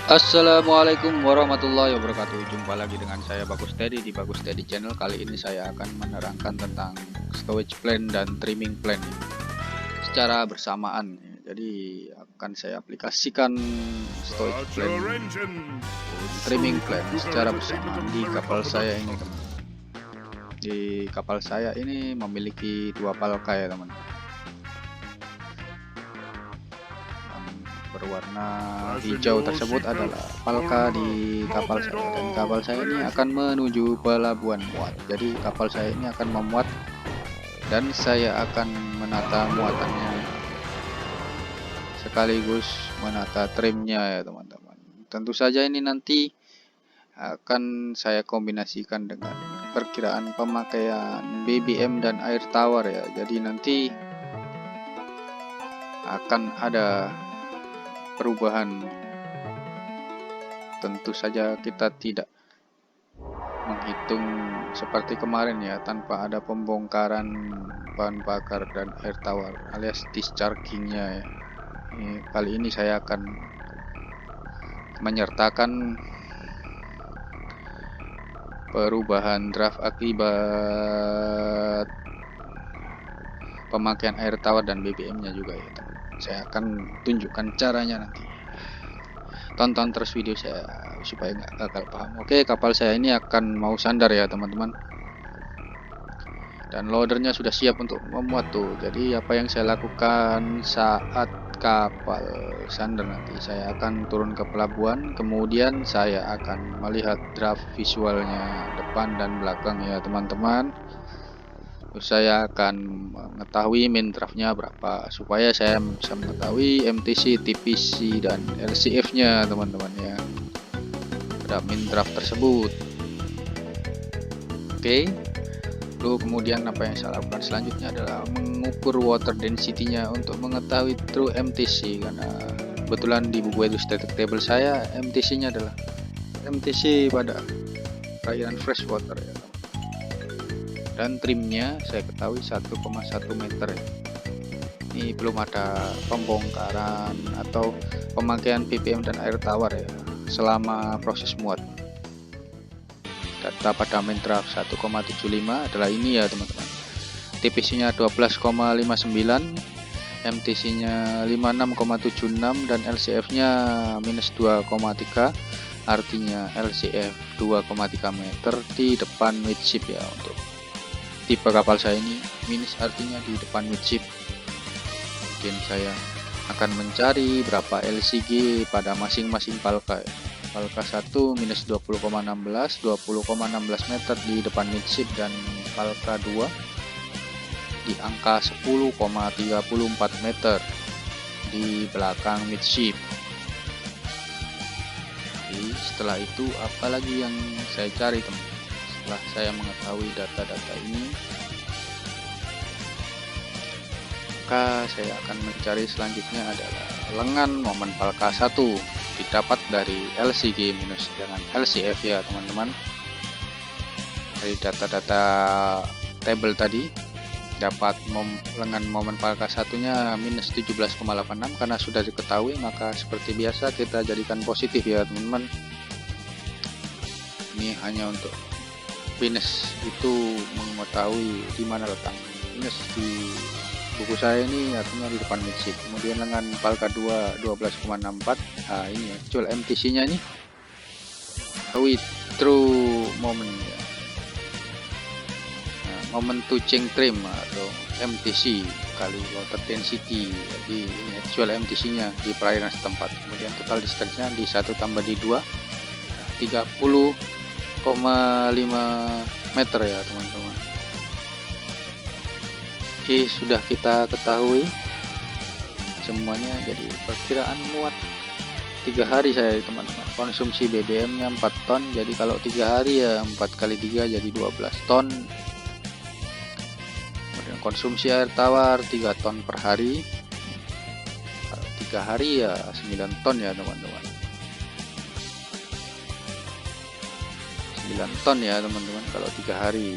Assalamualaikum warahmatullahi wabarakatuh. Jumpa lagi dengan saya Bagus Teddy di Bagus Teddy Channel. Kali ini saya akan menerangkan tentang storage plan dan trimming plan secara bersamaan. Jadi akan saya aplikasikan storage plan dan trimming plan secara bersamaan di kapal saya ini, teman. Di kapal saya ini memiliki 2 palka ya, teman. Berwarna hijau tersebut adalah palka di kapal saya, dan kapal saya ini akan menuju pelabuhan muat. Jadi kapal saya ini akan memuat dan saya akan menata muatannya sekaligus menata trimnya ya, teman-teman. Tentu saja ini nanti akan saya kombinasikan dengan perkiraan pemakaian BBM dan air tawar ya. Jadi nanti akan ada perubahan. Tentu saja kita tidak menghitung seperti kemarin ya, tanpa ada pembongkaran bahan bakar dan air tawar alias dischargingnya ya. Kali ini saya akan menyertakan perubahan draft akibat pemakaian air tawar dan BBM-nya juga ya, teman. Saya akan tunjukkan caranya nanti. Tonton terus video saya supaya nggak gagal paham. Oke, kapal saya ini akan mau sandar ya, teman-teman. Dan loadernya sudah siap untuk memuat tuh. Jadi apa yang saya lakukan saat kapal sandar nanti, saya akan turun ke pelabuhan, kemudian saya akan melihat draft visualnya depan dan belakang ya, teman-teman. Terus saya akan mengetahui min draftnya berapa supaya saya bisa mengetahui MTC, TPC, dan LCF-nya, teman-teman ya, pada min draft tersebut. Oke. Lalu kemudian apa yang saya lakukan selanjutnya adalah mengukur water density-nya untuk mengetahui true MTC, karena kebetulan di buku edu static table saya MTC-nya adalah MTC pada perairan freshwater ya. Dan trimnya saya ketahui 1,1 meter ya. Ini belum ada pembongkaran atau pemakaian BBM dan air tawar ya selama proses muat. Data pada main draft 1,75 adalah ini ya, teman-teman. TPC-nya 12,59, MTC-nya 56,76, dan LCF-nya minus 2,3. Artinya LCF 2,3 meter di depan midship ya. Untuk tipe kapal saya ini minus artinya di depan midship. Mungkin saya akan mencari berapa LCG pada masing-masing palka ya. Palka 1 minus 20,16 meter di depan midship, dan palka 2 di angka 10,34 meter di belakang midship. Jadi setelah itu apalagi yang saya cari, teman? Setelah saya mengetahui data-data ini, maka saya akan mencari selanjutnya adalah lengan momen palka 1 didapat dari LCG minus dengan LCF ya, teman-teman. Dari data-data table tadi dapat lengan momen palka satunya minus 17,86. Karena sudah diketahui, maka seperti biasa kita jadikan positif ya, teman-teman. Ini hanya untuk minus itu mengetahui di mana letak minus di buku saya ini, artinya di depan midship. Kemudian lengan palka 2 12,64. Nah ini ya, actual MTC nya ini with true moment ya. Nah, moment to change trim atau MTC kali water density. Jadi ini actual MTC nya di perairan setempat. Kemudian total distance nya di 1 tambah di 2 30,5 meter ya, teman-teman. Oke, sudah kita ketahui semuanya. Jadi perkiraan muat 3 hari saya, teman-teman. Konsumsi BBM nya 4 ton, jadi kalau 3 hari ya 4 kali 3 jadi 12 ton. Kemudian konsumsi air tawar 3 ton per hari, kalau 3 hari ya 9 ton ya, teman-teman. 9 ton ya, teman-teman, kalau 3 hari.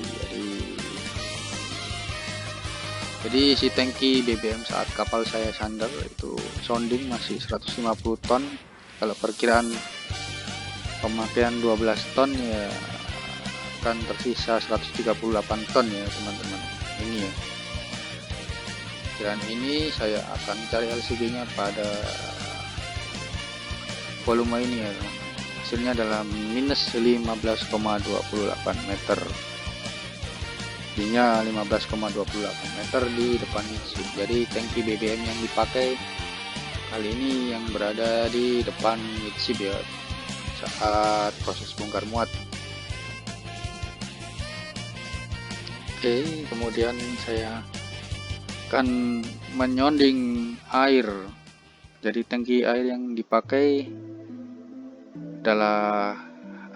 Jadi isi tangki BBM saat kapal saya sandar itu sounding masih 150 ton, Kalau perkiraan pemakaian 12 ton ya akan tersisa 138 ton ya teman-teman. Ini ya, perkiraan ini saya akan cari LCG nya pada volume ini ya teman-teman. Hasilnya adalah minus 15,28 meter, ininya 15,28 meter di depan midship. Jadi tangki BBM yang dipakai kali ini yang berada di depan midship ya saat proses bongkar muat. Oke, kemudian saya akan menyonding air. Jadi tangki air yang dipakai adalah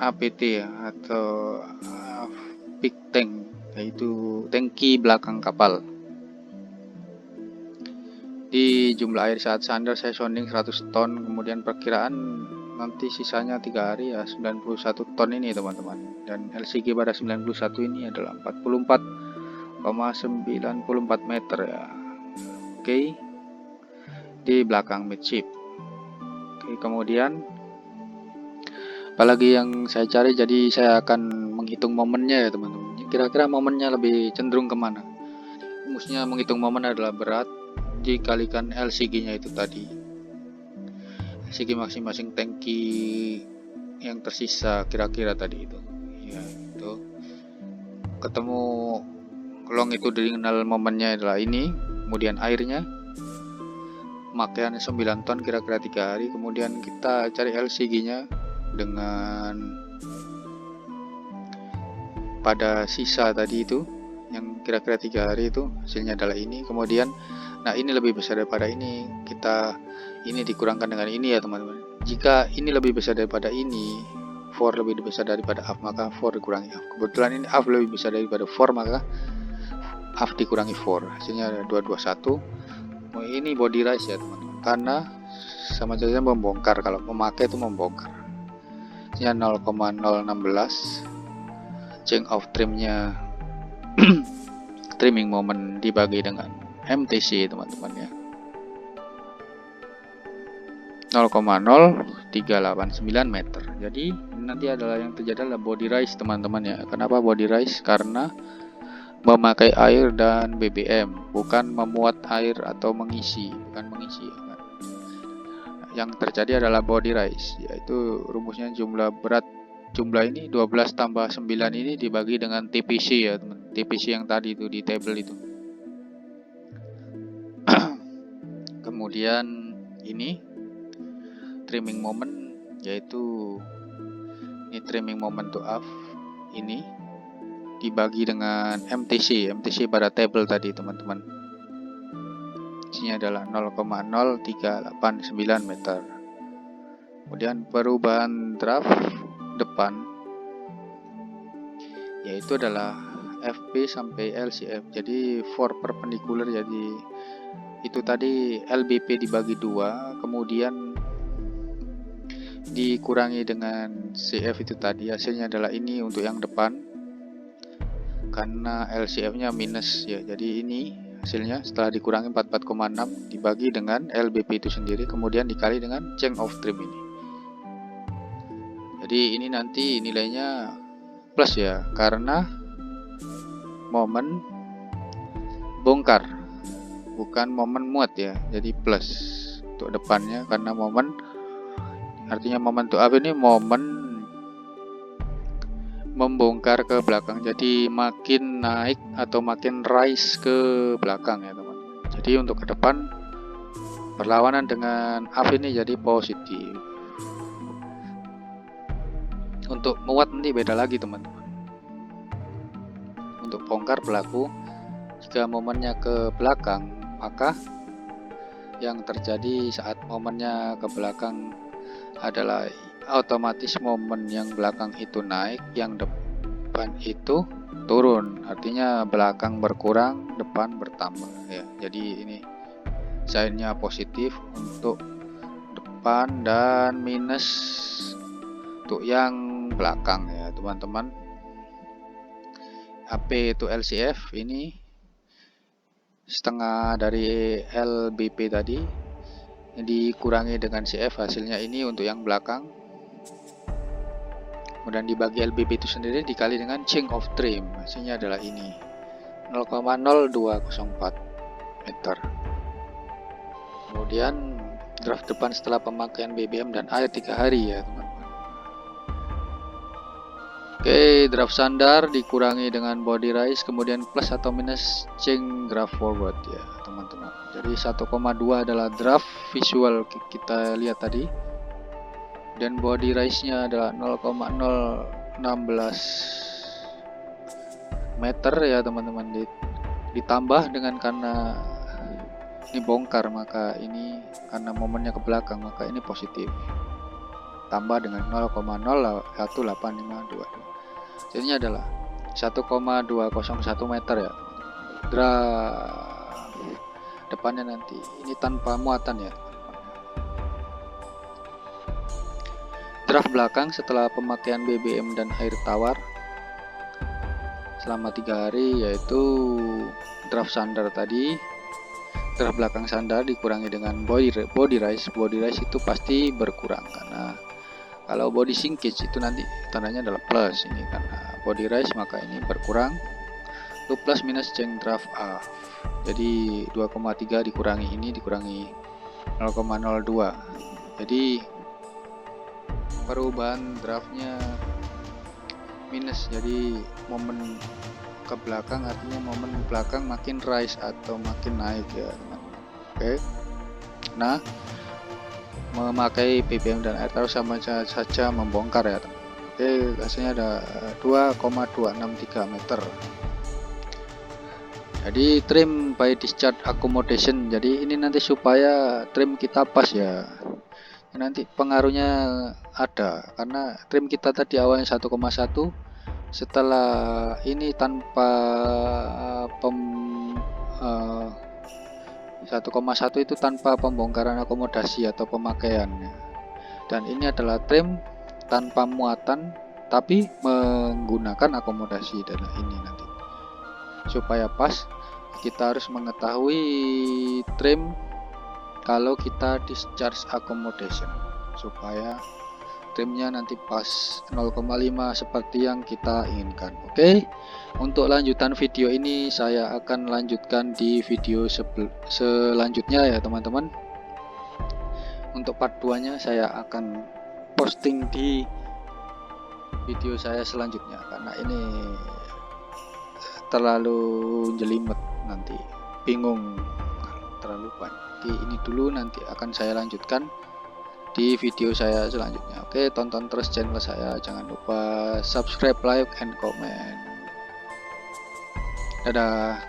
APT ya, atau big tank, yaitu tangki belakang kapal. Di jumlah air saat sandar saya sounding 100 ton, kemudian perkiraan nanti sisanya 3 hari ya 91 ton ini teman-teman. Dan LCG pada 91 ini adalah 44,94 meter ya. Oke, di belakang midship. Oke, kemudian apalagi yang saya cari, jadi saya akan menghitung momennya ya teman-teman. Kira-kira momennya lebih cenderung kemana? Rumusnya menghitung momen adalah berat dikalikan LCG-nya itu tadi. LCG masing-masing tangki yang tersisa kira-kira tadi itu. Ya, itu. Ketemu long itu dengan momennya adalah ini, kemudian airnya pemakaian 9 ton kira-kira 3 hari, kemudian kita cari LCG-nya dengan pada sisa tadi itu yang kira-kira 3 hari itu, hasilnya adalah ini. Kemudian nah ini lebih besar daripada ini, kita ini dikurangkan dengan ini ya teman-teman. Jika ini lebih besar daripada ini, 4 lebih besar daripada half, maka 4 dikurangi half. Kebetulan ini half lebih besar daripada 4, maka half dikurangi 4, hasilnya ada 221. Ini body rise ya teman-teman, karena sama saja membongkar. Kalau memakai itu membongkar. Hasilnya 0,016. Change of trimnya trimming moment dibagi dengan MTC teman-teman ya, 0,0389 meter. Jadi nanti adalah yang terjadi adalah body rise teman-teman ya. Kenapa body rise? Karena memakai air dan BBM, bukan memuat air atau mengisi, bukan mengisi ya kan. Yang terjadi adalah body rise, yaitu rumusnya jumlah ini 12 tambah 9 ini dibagi dengan TPC ya teman. TPC yang tadi itu di table itu. Kemudian ini trimming moment, yaitu ini trimming moment to half, ini dibagi dengan MTC pada table tadi teman-teman. Isinya adalah 0,0389 meter. Kemudian perubahan draft depan yaitu adalah FP sampai LCF, jadi for perpendicular, jadi itu tadi LBP dibagi 2, kemudian dikurangi dengan CF itu tadi, hasilnya adalah ini untuk yang depan karena LCF nya minus ya. Jadi ini hasilnya setelah dikurangi 44,6 dibagi dengan LBP itu sendiri, kemudian dikali dengan change of trim ini. Jadi ini nanti nilainya plus ya, karena momen bongkar bukan momen muat ya, jadi plus untuk depannya, karena momen artinya momen to up ini momen membongkar ke belakang, jadi makin naik atau makin rise ke belakang ya teman-teman. Jadi untuk ke depan berlawanan dengan up ini jadi positif. Untuk muat nanti beda lagi teman-teman. Untuk bongkar berlaku jika momennya ke belakang, maka yang terjadi saat momennya ke belakang adalah otomatis momen yang belakang itu naik, yang depan itu turun. Artinya belakang berkurang, depan bertambah ya. Jadi ini signnya positif untuk depan dan minus untuk yang belakang ya teman-teman. AP itu LCF ini setengah dari LBP tadi, dikurangi dengan CF, hasilnya ini untuk yang belakang. Kemudian dibagi LBB itu sendiri dikali dengan change of trim, hasilnya adalah ini 0,0204 meter. Kemudian draft depan setelah pemakaian BBM dan air 3 hari ya teman-teman. Oke, draft sandar dikurangi dengan body rise, kemudian plus atau minus change draft forward ya teman-teman. Jadi 1,2 adalah draft visual kita lihat tadi, dan body rise nya adalah 0,016 meter ya teman-teman. Ditambah dengan karena ini bongkar, maka ini karena momennya ke belakang, maka ini positif, tambah dengan 0,01852. jadinya adalah 1,201 meter ya. Draft depannya nanti ini tanpa muatan ya. Draft belakang setelah pemakaian BBM dan air tawar selama 3 hari, yaitu draft sandar tadi. Draft belakang sandar dikurangi dengan body rise. Body rise itu pasti berkurang, karena kalau body sinkage itu nanti tandanya adalah plus. Ini karena body rise maka ini berkurang. Itu plus minus change draft A. Jadi 2,3 dikurangi ini dikurangi 0,02. Jadi perubahan draftnya minus. Jadi momen ke belakang artinya momen belakang makin rise atau makin naik ya teman-teman. Oke. Nah, memakai BBM dan air tawar sama saja membongkar ya teman. Oke, hasilnya ada 2,263 meter. Jadi trim by discharge accommodation. Jadi ini nanti supaya trim kita pas ya. Nanti pengaruhnya ada karena trim kita tadi awalnya 1,1, setelah ini tanpa 1,1 itu tanpa pembongkaran akomodasi atau pemakaiannya. Dan ini adalah trim tanpa muatan tapi menggunakan akomodasi. Dan ini nanti supaya pas kita harus mengetahui trim kalau kita discharge accommodation supaya trimnya nanti pas 0,5 seperti yang kita inginkan. Oke, untuk lanjutan video ini saya akan lanjutkan di video selanjutnya ya teman-teman. Untuk part 2 nya saya akan posting di video saya selanjutnya, karena ini terlalu jelimet, nanti bingung kalau terlalu banyak. Oke, ini dulu, nanti akan saya lanjutkan di video saya selanjutnya. Oke, tonton terus channel saya, jangan lupa subscribe, like, and comment. Dadah.